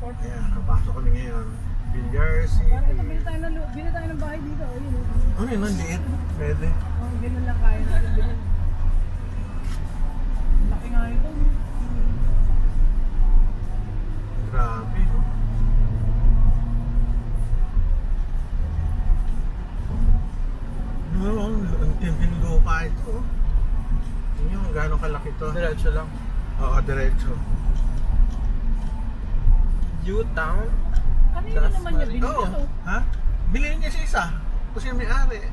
Ayan, napasok kami ngayon. Villar City. Bili tayo ng bahay dito. Ano yun? Ang liit. Pwede. Ganun lang kaya natin. Laki nga ito. Grabe. No, ang lupa ito. Tingnan mo gaano kalaki ito. Diretso lang. Oo, diretso. U-Town? Kanina naman niya binili Oo. ito. Ha? Bilhin niya sa isa. Kasi yung may-ari.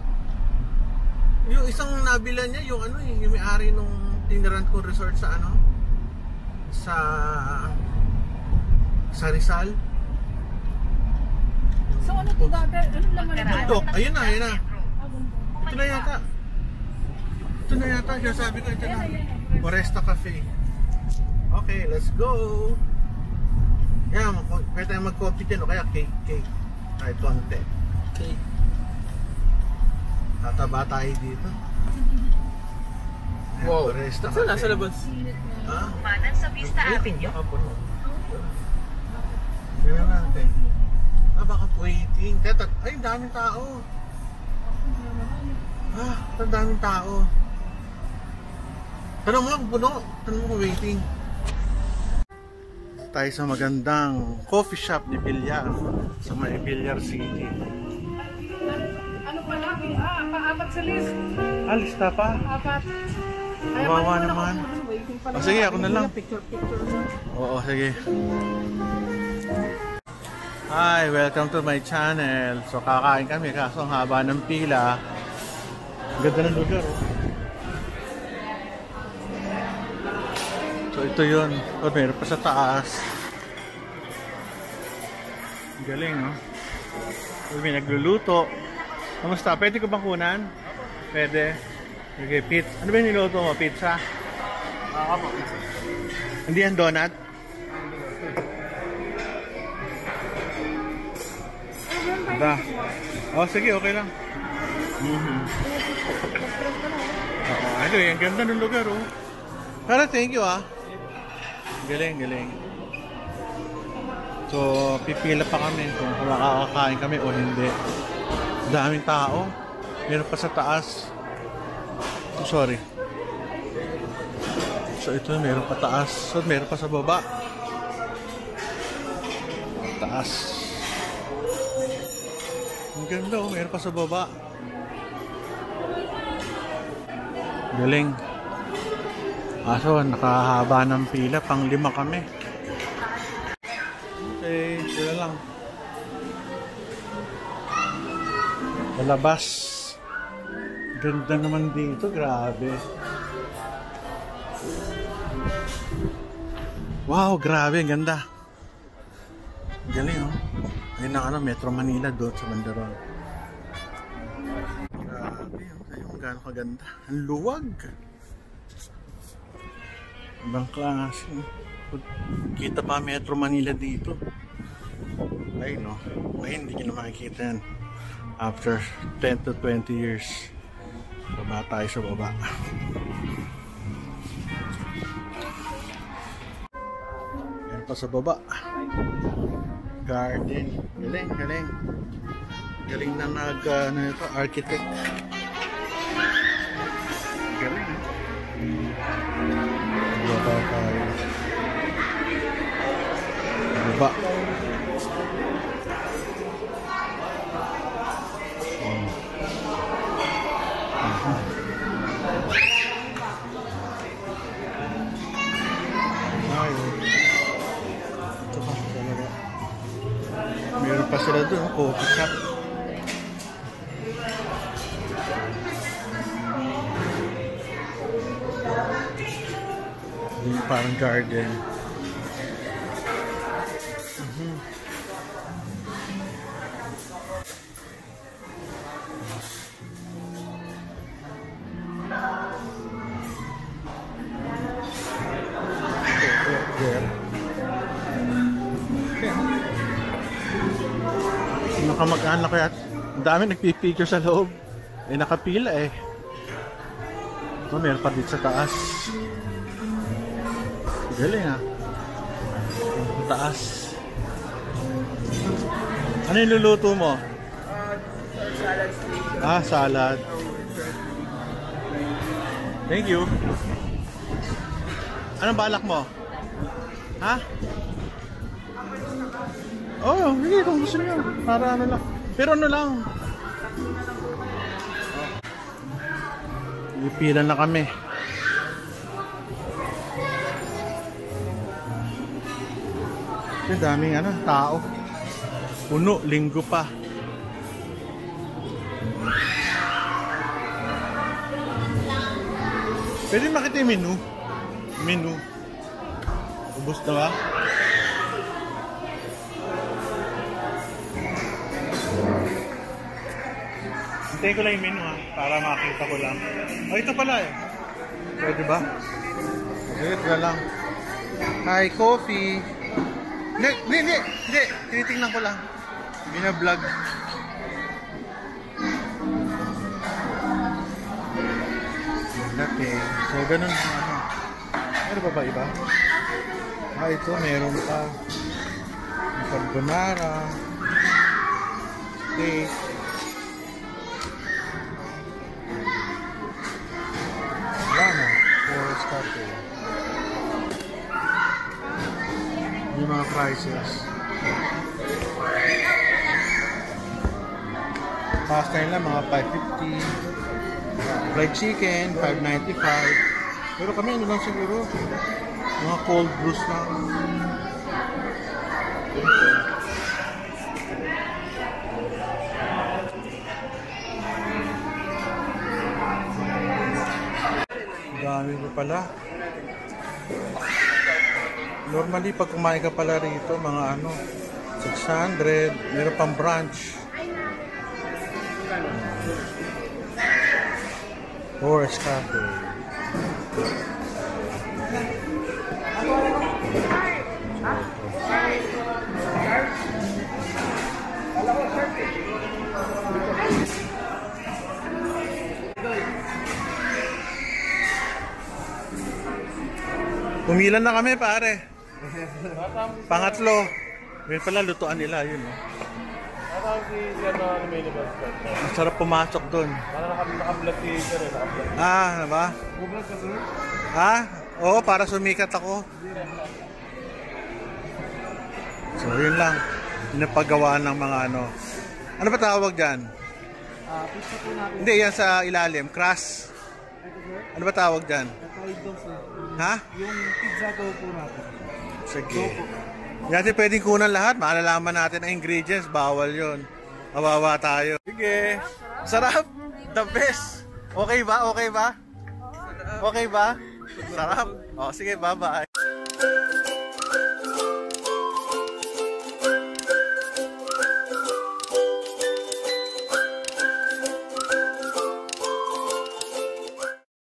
Yung isang nabila niya, yung ano yung may-ari nung tiniran ko resort sa ano? Sa Rizal. So ano to dati? Anong laman na ito? Ito, ayun na, ayun na. Ito na yata. Ito na yata, sabi ko ito na. Foresta Cafe. Okay, let's go. Yan, pwede tayong mag-coffee din o kaya cake. Kahit konti. Cake. Tataba tayo dito. Ayan, Wow. Foresta Saan Cafe. nasa labas? Ha? Kumanan sa Vista Avenue. Tingnan natin. Baka waiting. Ay, daming tao. Ang daming tao. Tanong mo lang puno. Tanong mo kung waiting. Tayo sa magandang coffee shop ni Villar sa may Villar City. Ano pa lang? Paapat sa list. Lista pa? Apat. Kawawa naman. Sige, ako na lang. Picture. Oo, sige. Hi, welcome to my channel. So kakain kami kaso ang haba ng pila. Ganda ng lugar, oh. So ito yun. Oh, meron pa sa taas. Galing, oh. May nagluluto. Kamusta? Pwede ko bang kunan? Pwede. Okay, pizza. Ano ba yung niluto mo? Pizza? Hindi yan donut? Ba? Oh, sige, okay lang. Ano eh, ang ganda ng lugar, oh. Pero thank you, ah. Galing. So, pipila pa kami kung makakakain kami o hindi. Daming tao. Meron pa sa taas. Sorry. So, ito meron pa taas. So, meron pa sa baba. Taas. Ang ganda, oh. Meron pa sa baba. Galing. Kaso, nakahaba ng pila. Pang 5 kami. Okay, sila lang. Palabas. Ganda naman dito. Grabe. Wow, grabe. Ang ganda. Galing, oh. Ayun ang ano, Metro Manila doon sa Bandaron. Grabe, oh. Ayun, gaano kaganda. Ang luwag. Ibang klase. Kita pa Metro Manila dito. Ayun, no. Ayun, hindi nyo na makikita yan. After 10 to 20 years. Baba tayo sa baba. Yan pa sa baba. Garden. Galing. Galing na architect. Galing. Baba tayo. Baba. Meron pa sila doon, coffee shop. Yung parang garden. Nakamag-anak kaya ang dami nagpipicture sa loob. Nakapila eh. Ito, meron pa dito sa taas. Galing, ah. Taas. Ano yung luluto mo? Salad steak. Ah, salad. Thank you. Anong balak mo? Ha? Oh, hindi kung gusto niyo. Para ano lang. Pero ano lang. Ipila na kami. Ang daming ano, tao. Puno, linggo pa. Pwede makita yung menu. Menu. Ubus na ba? Hintayin ko lang yung menu ha, para makita ko lang. Oh, ito pala eh. Pwede ba? Wait ka lang. Hi, coffee. Hindi. Tinitingnan ko lang. Bina-vlog. Okay. So, ganun ano. Meron pa ba iba? Ah, ito. Meron pa. Carbonara. Steak. Wala na. Forest Cafe. Yung mga prices. Pasta nila mga 550. Fried chicken, 595. Pero kami ano lang siguro. Mga cold brews lang. Dami pa pala. Normally pag kumain ka pala rito, mga ano, 600, meron pang brunch. Forest Cafe. Pumilan na kami pare. Pangatlo. May pala lutuan nila yun. Ang sarap pumasok doon. Ah, ano ba? Ah, oo, para sumikat ako. So, yun lang. Pinapagawa ng mga ano. Ano ba tawag dyan? Pizza po natin. Hindi, yan sa ilalim. Crust. Ano ba tawag dyan? Ha? Yung pizza dough po natin. Sige. Yan pwedeng kunan lahat. Maalalaman natin ang ingredients. Bawal yun. Mawawa tayo. Sige. Sarap. The best. Okay ba? Okay ba? Okay ba? Sarap. O, sige. Bye-bye.